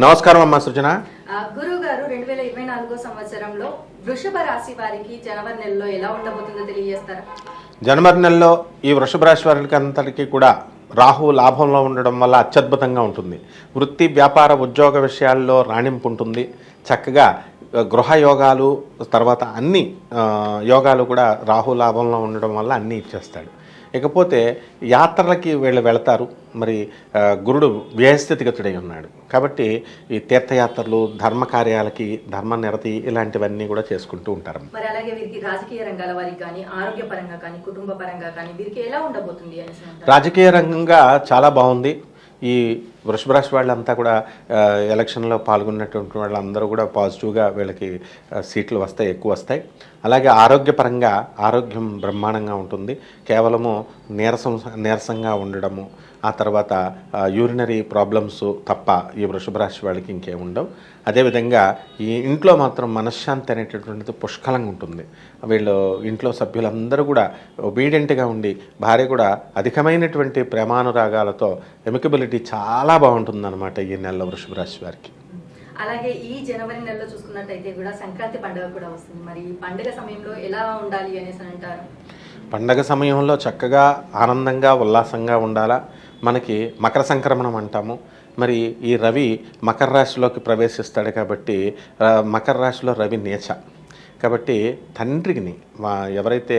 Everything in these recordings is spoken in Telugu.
నమస్కారం అమ్మా సృజన. గురువు గారు 2024 సంవత్సరంలో వృషభ రాశి వారికి జనవరి నెలలో ఎలా ఉండబోతుందో తెలియజేస్తారా? జనవరి నెలలో ఈ వృషభ రాశి వారికి అంతటికీ కూడా రాహు లాభంలో ఉండడం వల్ల అత్యద్భుతంగా ఉంటుంది. వృత్తి, వ్యాపార, ఉద్యోగ విషయాల్లో రాణింపు ఉంటుంది. చక్కగా గృహ యోగాలు, తర్వాత అన్ని యోగాలు కూడా రాహు లాభంలో ఉండడం వల్ల అన్నీ ఇచ్చేస్తాడు. ఇకపోతే యాత్రలకి వీళ్ళు వెళతారు. మరి గురుడు వ్యయస్థితిగతుడై ఉన్నాడు కాబట్టి ఈ తీర్థయాత్రలు, ధర్మ కార్యాలకి, ధర్మ నిరతి ఇలాంటివన్నీ కూడా చేసుకుంటూ ఉంటారు. మరి అలాగే వీరికి రాజకీయ రంగాల వారికి కానీ, ఆరోగ్యపరంగా కానీ, కుటుంబ పరంగా కానీ వీరికి ఎలా ఉండబోతుంది? రాజకీయ రంగంగా చాలా బాగుంది. ఈ వృషభ రాశి వాళ్ళంతా కూడా ఎలక్షన్లో పాల్గొన్నటువంటి వాళ్ళందరూ కూడా పాజిటివ్గా వీళ్ళకి సీట్లు వస్తాయి, ఎక్కువ వస్తాయి. అలాగే ఆరోగ్యపరంగా ఆరోగ్యం బ్రహ్మాండంగా ఉంటుంది. కేవలము నీరసంగా ఉండడము, ఆ తర్వాత యూరినరీ ప్రాబ్లమ్స్ తప్ప ఈ వృషభ రాశి వాళ్ళకి ఇంకేముండవు. అదేవిధంగా ఈ ఇంట్లో మాత్రం మనశ్శాంతి అనేటటువంటిది పుష్కలంగా ఉంటుంది. వీళ్ళు ఇంట్లో సభ్యులందరూ కూడా ఒబీడియంట్గా ఉండి, భార్య కూడా అధికమైనటువంటి ప్రేమానురాగాలతో ఎమికబిలిటీ చాలా బాగుంటుందన్నమాట ఈ నెలలో వృషభ రాశి వారికి. అలాగే ఈ జనవరి నెలలో చూసుకున్నట్టయితే కూడా సంక్రాంతి పండుగ కూడా వస్తుంది. మరి ఈ పండుగ సమయంలో ఎలా ఉండాలి అనేసి అంటారు? పండగ సమయంలో చక్కగా ఆనందంగా ఉల్లాసంగా ఉండాలా. మనకి మకర సంక్రమణం అంటాము. మరి ఈ రవి మకర రాశిలోకి ప్రవేశిస్తాడు కాబట్టి మకర రాశిలో రవి నీచ కాబట్టి తండ్రిని ఎవరైతే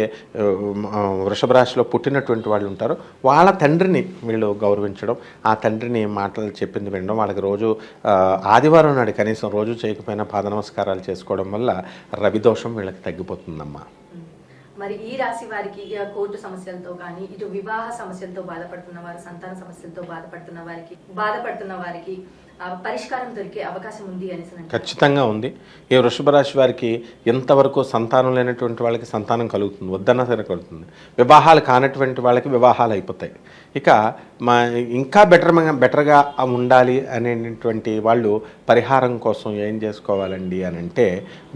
వృషభ రాశిలో పుట్టినటువంటి వాళ్ళు ఉంటారో వాళ్ళ తండ్రిని వీళ్ళు గౌరవించడం, ఆ తండ్రిని మాటలు చెప్పింది వినడం, వాళ్ళకి రోజు ఆదివారం నాడు కనీసం రోజు చేయకపోయినా పాద నమస్కారాలు చేసుకోవడం వల్ల రవి దోషం వీళ్ళకి తగ్గిపోతుందమ్మా. మరి ఈ రాశి వారికి కోర్టు సమస్యలతో కానీ, ఇటు వివాహ సమస్యలతో బాధపడుతున్న వారు, సంతాన సమస్యలతో బాధపడుతున్న వారికి పరిష్కారం దొరికే అవకాశం ఉంది అని ఖచ్చితంగా ఉంది. ఈ వృషభ రాశి వారికి ఎంతవరకు సంతానం లేనటువంటి వాళ్ళకి సంతానం కలుగుతుంది, వద్దన్నా సరే కలుగుతుంది. వివాహాలు కానటువంటి వాళ్ళకి వివాహాలు అయిపోతాయి. ఇక ఇంకా బెటర్గా ఉండాలి అనేటువంటి వాళ్ళు పరిహారం కోసం ఏం చేసుకోవాలండి అని అంటే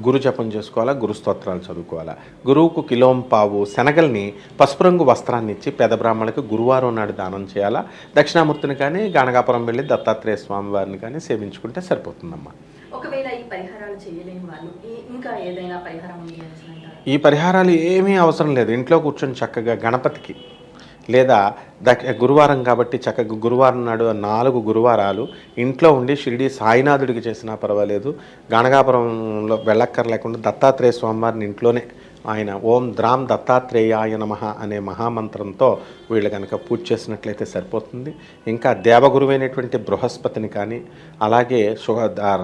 గురు జపం చేసుకోవాలా, గురు స్తోత్రాలు చదువుకోవాలా. గురువుకు కిలోంపావు శనగల్ని పసుపు రంగు వస్త్రాన్ని ఇచ్చి పేద బ్రాహ్మణులకు గురువారం నాడు దానం చేయాలా. దక్షిణామూర్తిని కానీ, గానగాపురం వెళ్ళి దత్తాత్రేయ స్వామి వారిని కానీ సేవించుకుంటే సరిపోతుందమ్మా. ఒకవేళ ఈ పరిహారాలు చేయలేని వాళ్ళు ఇంకా ఏదైనా పరిహారం ఉంది అని? ఈ పరిహారాలు ఏమీ అవసరం లేదు. ఇంట్లో కూర్చొని చక్కగా గణపతికి లేదా గురువారం కాబట్టి చక్కగా గురువారం నాడు 4 గురువారాలు ఇంట్లో ఉండి షిరిడి సాయినాథుడికి చేసినా పర్వాలేదు. గానగాపురంలో వెళ్ళక్కర్లేకుండా దత్తాత్రేయ స్వామివారిని ఇంట్లోనే ఆయన ఓం ద్రాం దత్తాత్రేయాయ నమః అనే మహామంత్రంతో వీళ్ళు కనుక పూజ చేసినట్లయితే సరిపోతుంది. ఇంకా దేవగురువైనటువంటి బృహస్పతిని కానీ, అలాగే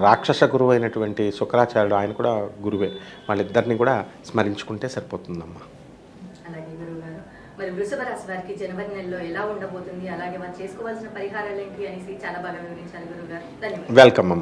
రాక్షస గురువు అయినటువంటి శుక్రాచార్యుడు, ఆయన కూడా గురువే, వాళ్ళిద్దరిని కూడా స్మరించుకుంటే సరిపోతుందమ్మా. మరి వృషభ రాశి వారికి జనవరి నెలలో ఎలా ఉండబోతుంది, అలాగే వారు చేసుకోవాల్సిన పరిహారాలు ఏంటి అనేసి చాలా బాగా వివరించారు గురువు గారు. ధన్యవాదాలు. వెల్కమ్ అమ్మ.